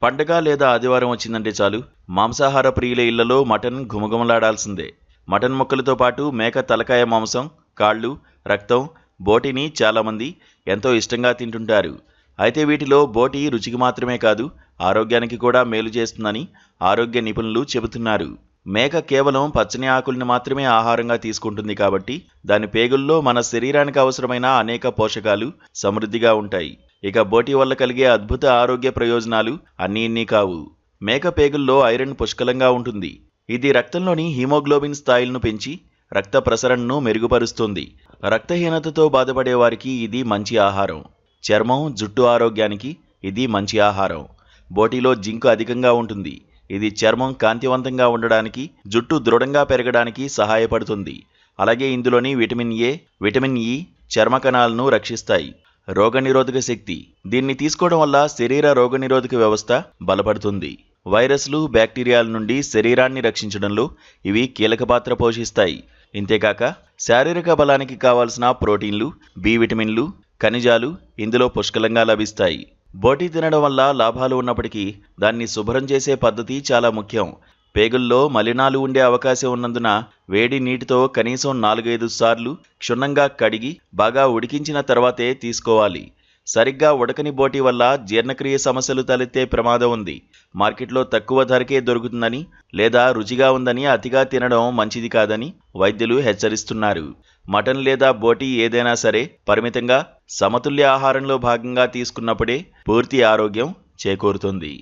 పండగ లేదా ఆదివారం వచ్చిందంటే చాలు మాంసాహార ప్రియుల ఇళ్లలో మటన్ ఘుమఘుమలాడాల్సిందే. మటన్ ముక్కలతో పాటు మేక తలకాయ మాంసం, కాళ్ళు, రక్తం, బోటిని చాలామంది ఎంతో ఇష్టంగా తింటుంటారు. అయితే వీటిలో బోటి రుచికి మాత్రమే కాదు, ఆరోగ్యానికి కూడా మేలు చేస్తుందని ఆరోగ్య నిపుణులు చెబుతున్నారు. మేక కేవలం పచ్చని ఆకుల్ని మాత్రమే ఆహారంగా తీసుకుంటుంది కాబట్టి దాని పేగుల్లో మన శరీరానికి అవసరమైన అనేక పోషకాలు సమృద్ధిగా ఉంటాయి. ఇక బోటి వల్ల కలిగే అద్భుత ఆరోగ్య ప్రయోజనాలు అన్నీ ఇన్ని కావు. మేక పేగుల్లో ఐరన్ పుష్కలంగా ఉంటుంది. ఇది రక్తంలోని హీమోగ్లోబిన్ స్థాయిలను పెంచి రక్త ప్రసరణను మెరుగుపరుస్తుంది. రక్తహీనతతో బాధపడే వారికి ఇది మంచి ఆహారం. చర్మం, జుట్టు ఆరోగ్యానికి ఇది మంచి ఆహారం. బోటిలో జింక్ అధికంగా ఉంటుంది. ఇది చర్మం కాంతివంతంగా ఉండడానికి, జుట్టు దృఢంగా పెరగడానికి సహాయపడుతుంది. అలాగే ఇందులోని విటమిన్ ఏ, విటమిన్ ఇ చర్మ కణాలను రక్షిస్తాయి. రోగనిరోధక శక్తి. దీన్ని తీసుకోవడం వల్ల శరీర రోగనిరోధక వ్యవస్థ బలపడుతుంది. వైరస్లు, బ్యాక్టీరియాల నుండి శరీరాన్ని రక్షించడంలో ఇవి కీలక పాత్ర పోషిస్తాయి. ఇంతేకాక శారీరక బలానికి కావాల్సిన ప్రోటీన్లు, బి విటమిన్లు, ఖనిజాలు ఇందులో పుష్కలంగా లభిస్తాయి. బోటి తినడం వల్ల లాభాలు ఉన్నప్పటికీ దాన్ని శుభ్రం చేసే పద్ధతి చాలా ముఖ్యం. పేగుల్లో మలినాలు ఉండే అవకాశం ఉన్నందున వేడి నీటితో కనీసం 4-5 సార్లు క్షుణ్ణంగా కడిగి బాగా ఉడికించిన తర్వాతే తీసుకోవాలి. సరిగ్గా ఉడకని బోటి వల్ల జీర్ణక్రియ సమస్యలు తలెత్తే ప్రమాదం ఉంది. మార్కెట్లో తక్కువ ధరకే దొరుకుతుందని లేదా రుచిగా ఉందని అతిగా తినడం మంచిది కాదని వైద్యులు హెచ్చరిస్తున్నారు. మటన్ లేదా బోటి ఏదైనా సరే పరిమితంగా సమతుల్య ఆహారంలో భాగంగా తీసుకున్నప్పుడే పూర్తి ఆరోగ్యం చేకూరుతుంది.